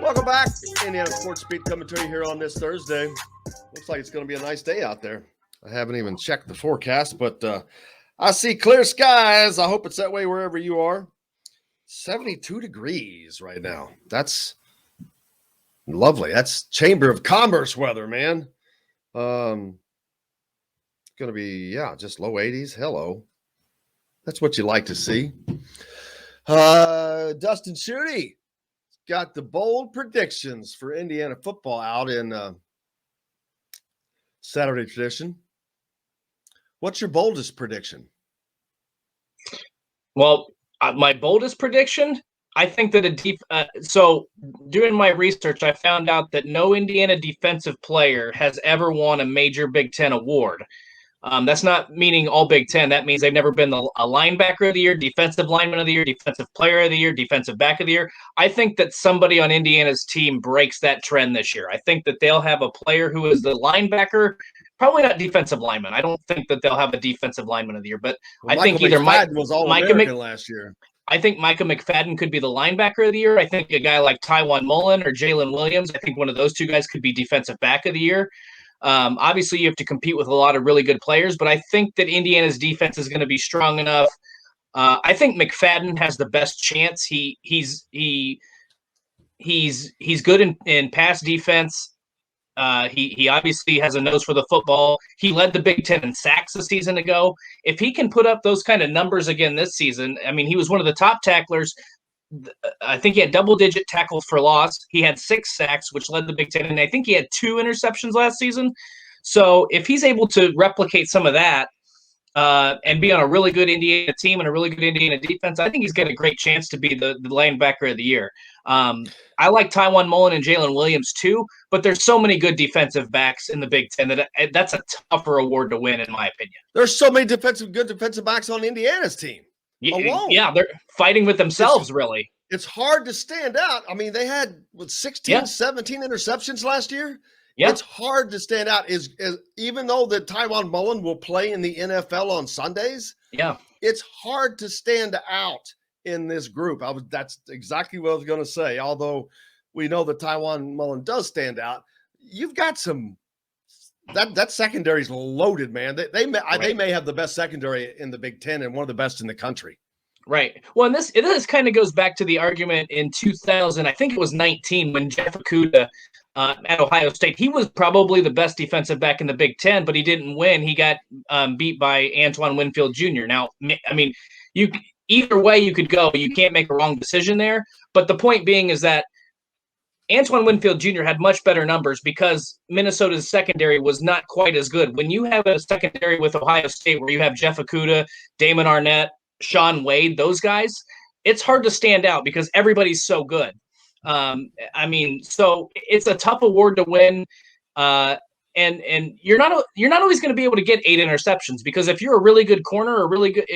Welcome back. Indiana Sports Beat coming to you here on this Thursday. Looks like it's going to be a nice day out there. I haven't even checked the forecast, but I see clear skies. I hope it's that way wherever you are. 72 degrees right now. That's lovely. That's Chamber of Commerce weather, man. Going to be, just low 80s. Hello. That's what you like to see. Dustin Schutte got the bold predictions for Indiana football out in Saturday tradition. What's your boldest prediction? Well, my boldest prediction, I think that so doing my research, I found out that no Indiana defensive player has ever won a major Big Ten award. That's not meaning all Big Ten. That means they've never been a linebacker of the year, defensive lineman of the year, defensive player of the year, defensive back of the year. I think that somebody on Indiana's team breaks that trend this year. I think that they'll have a player who is the linebacker, probably not defensive lineman. I don't think that they'll have a defensive lineman of the year, but I think either McFadden was All-American last year. I think Micah McFadden could be the linebacker of the year. I think a guy like Tywan Mullen or Jalen Williams, I think one of those two guys could be defensive back of the year. Obviously, you have to compete with a lot of really good players, but I think that Indiana's defense is going to be strong enough. I think McFadden has the best chance. He's good in pass defense. He obviously has a nose for the football. He led the Big Ten in sacks a season ago. If he can put up those kind of numbers again this season, I mean, he was one of the top tacklers. I think he had double-digit tackles for loss. He had 6 sacks, which led the Big Ten, and I think he had 2 interceptions last season. So if he's able to replicate some of that and be on a really good Indiana team and a really good Indiana defense, I think he's got a great chance to be the linebacker of the year. I like Tywan Mullen and Jalen Williams too, but there's so many good defensive backs in the Big Ten that's a tougher award to win, in my opinion. There's so many good defensive backs on Indiana's team. Alone. Yeah, they're fighting with themselves, really. It's hard to stand out. I mean, they had 16, 17 interceptions last year. Yeah. It's hard to stand out. Is even though that Tywan Mullen will play in the NFL on Sundays, it's hard to stand out in this group. That's exactly what I was going to say. Although we know that Tywan Mullen does stand out, you've got some that secondary is loaded, man. They may have the best secondary in the Big Ten and one of the best in the country. Right. Well, and this kind of goes back to the argument in 2000. I think it was 19 when Jeff Okudah at Ohio State. He was probably the best defensive back in the Big Ten, but he didn't win. He got beat by Antoine Winfield Jr. Now, I mean, either way you could go. You can't make a wrong decision there. But the point being is that Antoine Winfield Jr. had much better numbers because Minnesota's secondary was not quite as good. When you have a secondary with Ohio State where you have Jeff Okudah, Damon Arnett, Sean Wade, those guys, it's hard to stand out because everybody's so good. So it's a tough award to win. And you're not always going to be able to get 8 interceptions because if you're a really good corner or really good,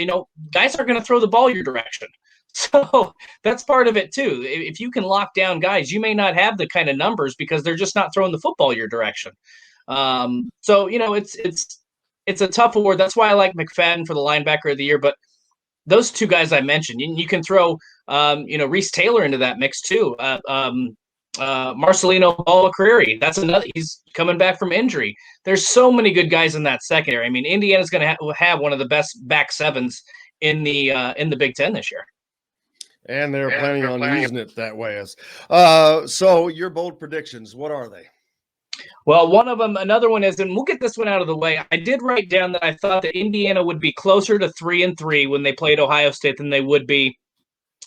guys aren't going to throw the ball your direction. So that's part of it too. If you can lock down guys, you may not have the kind of numbers because they're just not throwing the football your direction. It's a tough award. That's why I like McFadden for the linebacker of the year. But those two guys I mentioned, you can throw, Reese Taylor into that mix too. Marcelino Ball-McCreary, that's another. He's coming back from injury. There's so many good guys in that secondary. I mean, Indiana's going to have one of the best back sevens in the Big Ten this year. And they're planning on using it that way. So your bold predictions, what are they? Well, one of them, another one is, and we'll get this one out of the way. I did write down that I thought that Indiana would be closer to 3-3 when they played Ohio State than they would be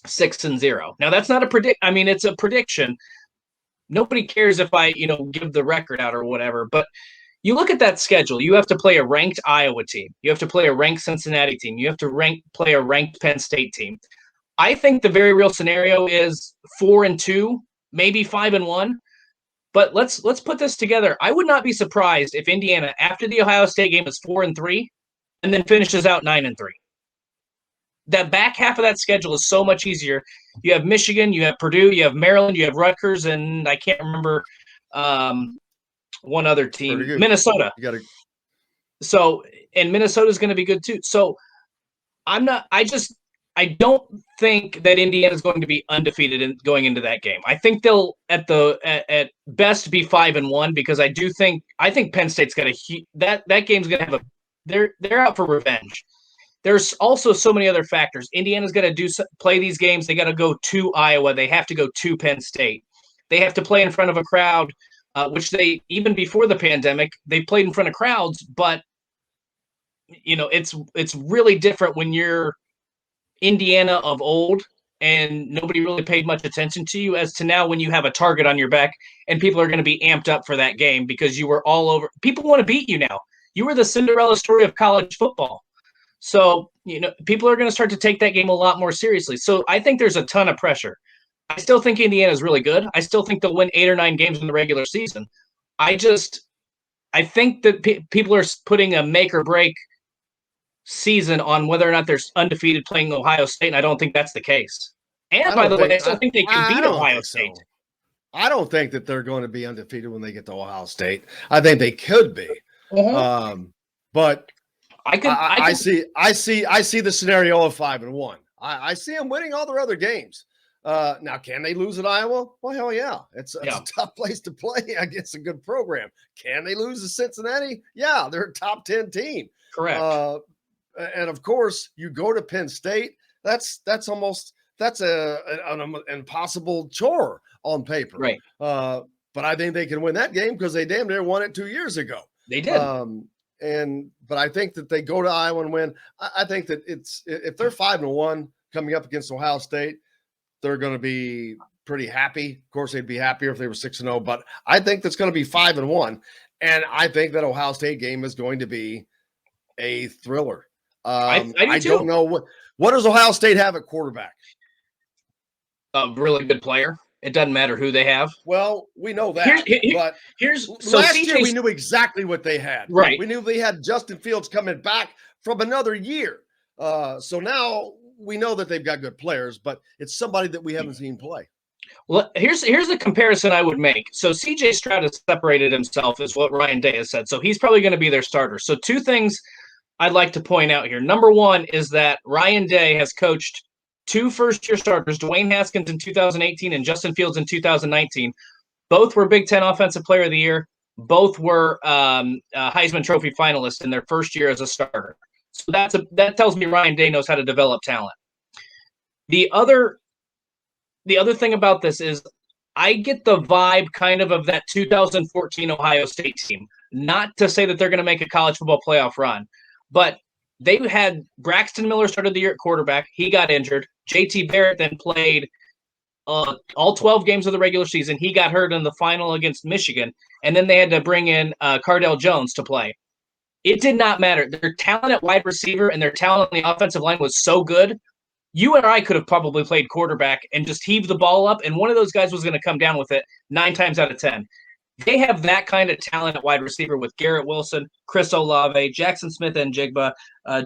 6-0. Now that's not a predict. I mean, it's a prediction. Nobody cares if I, give the record out or whatever. But you look at that schedule. You have to play a ranked Iowa team. You have to play a ranked Cincinnati team. You have to play a ranked Penn State team. I think the very real scenario is 4-2, maybe 5-1. But let's put this together. I would not be surprised if Indiana, after the Ohio State game, is 4-3, and then finishes out 9-3. That back half of that schedule is so much easier. You have Michigan, you have Purdue, you have Maryland, you have Rutgers, and I can't remember one other team, Minnesota. So, and Minnesota's going to be good too. So, I don't think that Indiana is going to be undefeated going into that game. I think they'll at best be 5-1 because I think Penn State's got that game's going to have they're out for revenge. There's also so many other factors. Indiana's got to play these games. They got to go to Iowa. They have to go to Penn State. They have to play in front of a crowd, which they even before the pandemic they played in front of crowds. But it's really different when you're Indiana of old and nobody really paid much attention to you as to now when you have a target on your back and people are going to be amped up for that game because you were all over. People want to beat you now. You were the Cinderella story of college football. So, people are going to start to take that game a lot more seriously. So I think there's a ton of pressure. I still think Indiana is really good. I still think they'll win 8 or 9 games in the regular season. I think that people are putting a make or break season on whether or not they're undefeated playing Ohio State, and I don't think that's the case. And by the way, I still think they can beat Ohio State. So. I don't think that they're going to be undefeated when they get to Ohio State. I think they could be, but I see the scenario of 5-1. I see them winning all their other games. Now, can they lose at Iowa? Well, hell yeah. It's a tough place to play against a good program. Can they lose to Cincinnati? Yeah, they're a top 10 team. Correct. And of course, you go to Penn State. That's an impossible chore on paper. Right. But I think they can win that game because they damn near won it 2 years ago. They did. But I think that they go to Iowa and win. I think that if they're 5-1 coming up against Ohio State, they're going to be pretty happy. Of course, they'd be happier if they were 6-0, but I think that's going to be 5-1. And I think that Ohio State game is going to be a thriller. I don't know what does Ohio State have at quarterback? A really good player. It doesn't matter who they have. Well, we know that. Last year we knew exactly what they had. Right. We knew they had Justin Fields coming back from another year. So now we know that they've got good players, but it's somebody that we haven't seen play. Well, here's a comparison I would make. So CJ Stroud has separated himself, is what Ryan Day has said. So he's probably going to be their starter. So 2 things I'd like to point out here. Number 1 is that Ryan Day has coached 2 first-year starters, Dwayne Haskins in 2018 and Justin Fields in 2019. Both were Big Ten Offensive Player of the Year. Both were Heisman Trophy finalists in their first year as a starter. So that tells me Ryan Day knows how to develop talent. The other thing about this is I get the vibe kind of that 2014 Ohio State team. Not to say that they're going to make a college football playoff run, but they had Braxton Miller started the year at quarterback. He got injured. JT Barrett then played all 12 games of the regular season. He got hurt in the final against Michigan, and then they had to bring in Cardell Jones to play. It did not matter. Their talent at wide receiver and their talent on the offensive line was so good. You and I could have probably played quarterback and just heaved the ball up, and one of those guys was going to come down with it 9 times out of 10. They have that kind of talent at wide receiver with Garrett Wilson, Chris Olave, Jackson Smith-Njigba,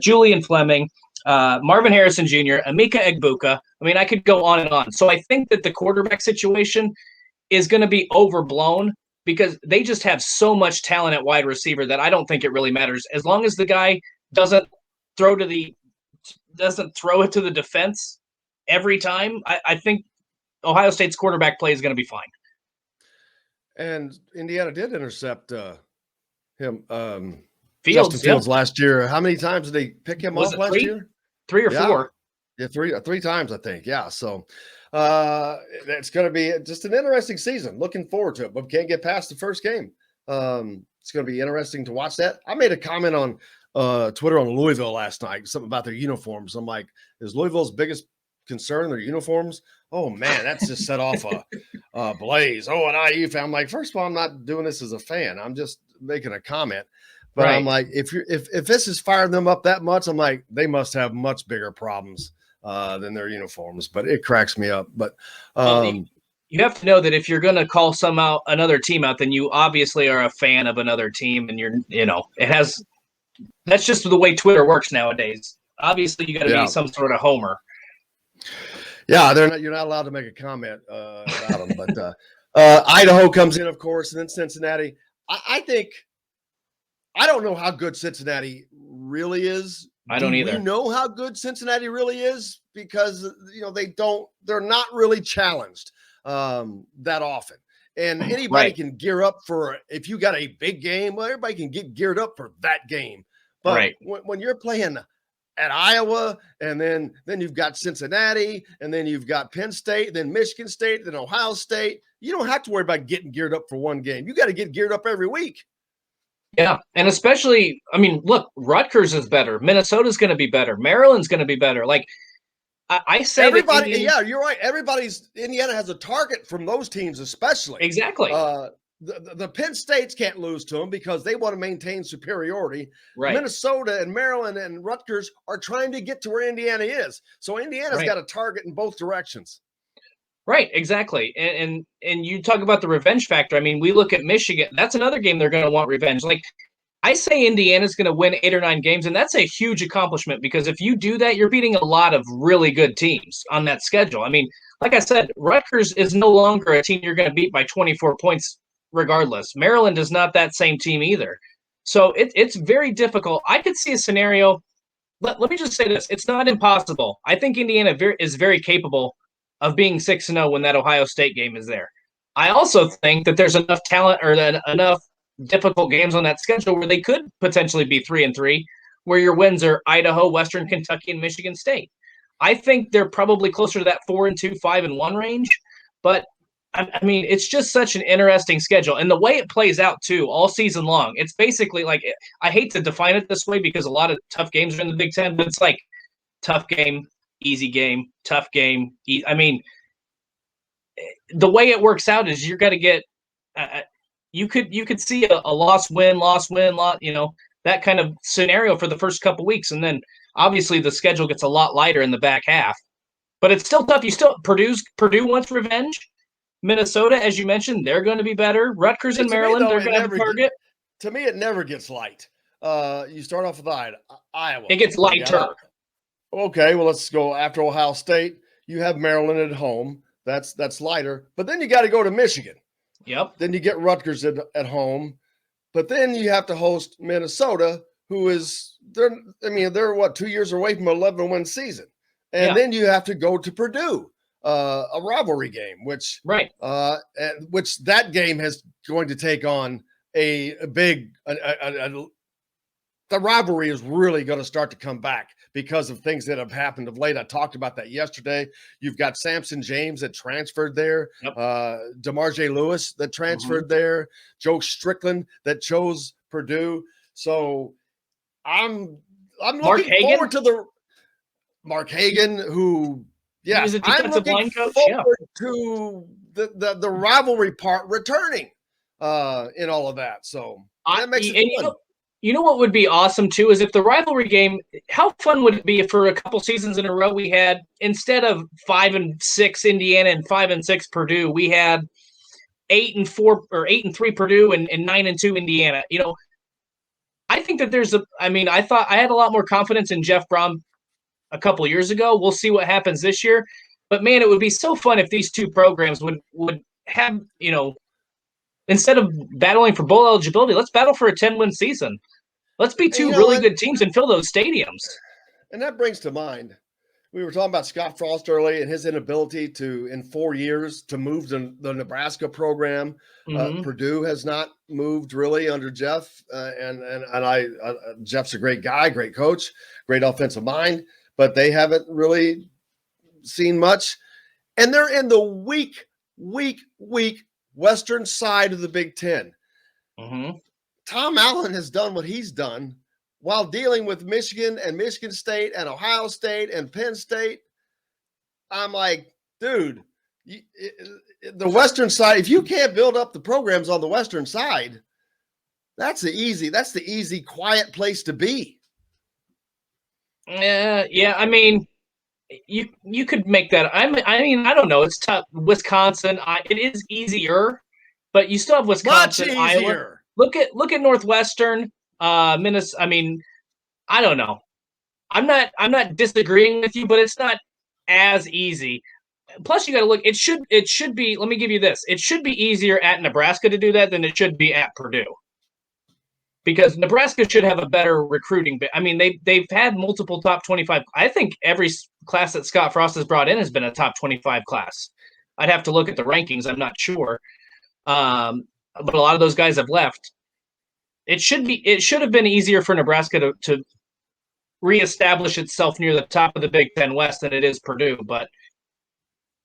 Julian Fleming, Marvin Harrison Jr., Emeka Egbuka. I mean, I could go on and on. So I think that the quarterback situation is going to be overblown because they just have so much talent at wide receiver that I don't think it really matters. As long as the guy doesn't throw it to the defense every time, I think Ohio State's quarterback play is going to be fine. And Indiana did intercept him, Justin Fields last year. How many times did they pick him off last year? 3 or 4. Yeah, three times, I think. Yeah, so it's going to be just an interesting season. Looking forward to it, but we can't get past the first game. It's going to be interesting to watch that. I made a comment on Twitter on Louisville last night, something about their uniforms. I'm like, is Louisville's biggest concern their uniforms? Oh man, that's just set off a blaze. Oh, an IU fan. I'm like, first of all, I'm not doing this as a fan. I'm just making a comment. But right. I'm like, if this is firing them up that much, I'm like, they must have much bigger problems than their uniforms. But it cracks me up. But you have to know that if you're going to call another team out, then you obviously are a fan of another team, and that's just the way Twitter works nowadays. Obviously, you got to be some sort of homer. Yeah, you're not allowed to make a comment about them. But Idaho comes in, of course, and then Cincinnati. I don't know how good Cincinnati really is I Do don't we either. know how good Cincinnati really is? Because they're not really challenged that often. And anybody Right. can gear up for, if you got a big game, well, everybody can get geared up for that game. But Right. when you're playing at Iowa, and then you've got Cincinnati, and then you've got Penn State, then Michigan State, then Ohio State, you don't have to worry about getting geared up for one game. You got to get geared up every week. Yeah, and especially, I mean, look, Rutgers is better. Minnesota's going to be better. Maryland's going to be better. Like, I say that Everybody, yeah, you're right. Indiana has a target from those teams, especially. Exactly. The Penn States can't lose to them because they want to maintain superiority. Right. Minnesota and Maryland and Rutgers are trying to get to where Indiana is. So Indiana's got a target in both directions. Right, exactly. And you talk about the revenge factor. I mean, we look at Michigan. That's another game they're going to want revenge. Like, I say Indiana's going to win 8 or 9 games, and that's a huge accomplishment because if you do that, you're beating a lot of really good teams on that schedule. I mean, like I said, Rutgers is no longer a team you're going to beat by 24 points regardless. Maryland is not that same team either. So it's very difficult. I could see a scenario. Let me just say this. It's not impossible. I think Indiana is very capable of being 6-0 when that Ohio State game is there. I also think that there's enough talent or enough difficult games on that schedule where they could potentially be 3-3, where your wins are Idaho, Western Kentucky, and Michigan State. I think they're probably closer to that 4-2, 5-1 range. But I mean, it's just such an interesting schedule, and the way it plays out too, all season long. It's basically like, I hate to define it this way because a lot of tough games are in the Big Ten, but it's like tough game, easy game, tough game. I mean, the way it works out is you're going to get. You could see a loss win, that kind of scenario for the first couple weeks, and then obviously the schedule gets a lot lighter in the back half. But it's still tough. Purdue wants revenge. Minnesota, as you mentioned, they're going to be better. Rutgers and Maryland, they're going to have a target. To me, it never gets light. You start off with Iowa. It gets lighter. Okay, well, let's go after Ohio State. You have Maryland at home. That's lighter. But then you got to go to Michigan. Yep. Then you get Rutgers at home. But then you have to host Minnesota, who is they're what, 2 years away from an 11-win season. And then you have to go to Purdue, a rivalry game, which that game is going to take on a big the rivalry is really going to start to come back because of things that have happened of late. I talked about that yesterday. You've got Samson James that transferred there, DeMarje Lewis that transferred there, Joe Strickland that chose Purdue. So I'm looking forward to the Mark Hagan, who I'm looking forward to the rivalry part returning in all of that. So that makes it fun. You know what would be awesome too is if the rivalry game. How fun would it be if for a couple seasons in a row we had, instead of 5-6 Indiana and 5-6 Purdue, we had 8-4 or 8-3 Purdue and 9-2 Indiana. You know, I think that I thought I had a lot more confidence in Jeff Brom a couple of years ago. We'll see what happens this year, but man, it would be so fun if these two programs would have, instead of battling for bowl eligibility, let's battle for a 10-win season. Let's be two really good teams and fill those stadiums. And that brings to mind, we were talking about Scott Frost early and his inability to, in 4 years, to move the Nebraska program. Purdue has not moved really under Jeff, and Jeff's a great guy, great coach, great offensive mind, but they haven't really seen much. And they're in the weak western side of the Big Ten. Tom Allen has done what he's done while dealing with Michigan and Michigan State and Ohio State and Penn State. I'm like, dude, the western side, if you can't build up the programs on the western side, that's the easy, quiet place to be. Yeah. I mean, you could make that. I mean, I don't know. It's tough. Wisconsin, it is easier, but you still have Wisconsin, much easier. Iowa. Look at Northwestern, Minnesota. I mean, I don't know. I'm not disagreeing with you, but it's not as easy. Plus, you got to look. It should be. Let me give you this. It should be easier at Nebraska to do that than it should be at Purdue. because Nebraska should have a better recruiting. I mean, they've had multiple top 25. I think every class that Scott Frost has brought in has been a top 25 class. I'd have to look at the rankings. I'm not sure. But a lot of those guys have left. It should have been easier for Nebraska to reestablish itself near the top of the Big Ten West than it is Purdue. But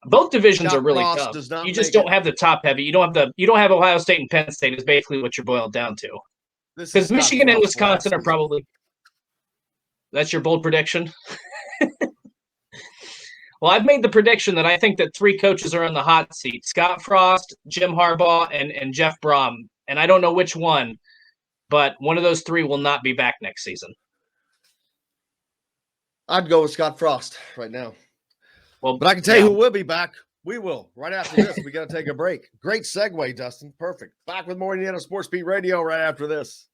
both divisions Scott are really Frost tough. You just don't have the top heavy. You don't have Ohio State and Penn State is basically what you're boiled down to. Because Michigan and Wisconsin are probably. That's your bold prediction? Well, I've made the prediction that I think that 3 coaches are on the hot seat: Scott Frost, Jim Harbaugh, and Jeff Brom. And I don't know which one, but one of those 3 will not be back next season. I'd go with Scott Frost right now. Well, but I can tell you who will be back. We will. Right after this, we got to take a break. Great segue, Dustin. Perfect. Back with more Indiana Sports Beat Radio right after this.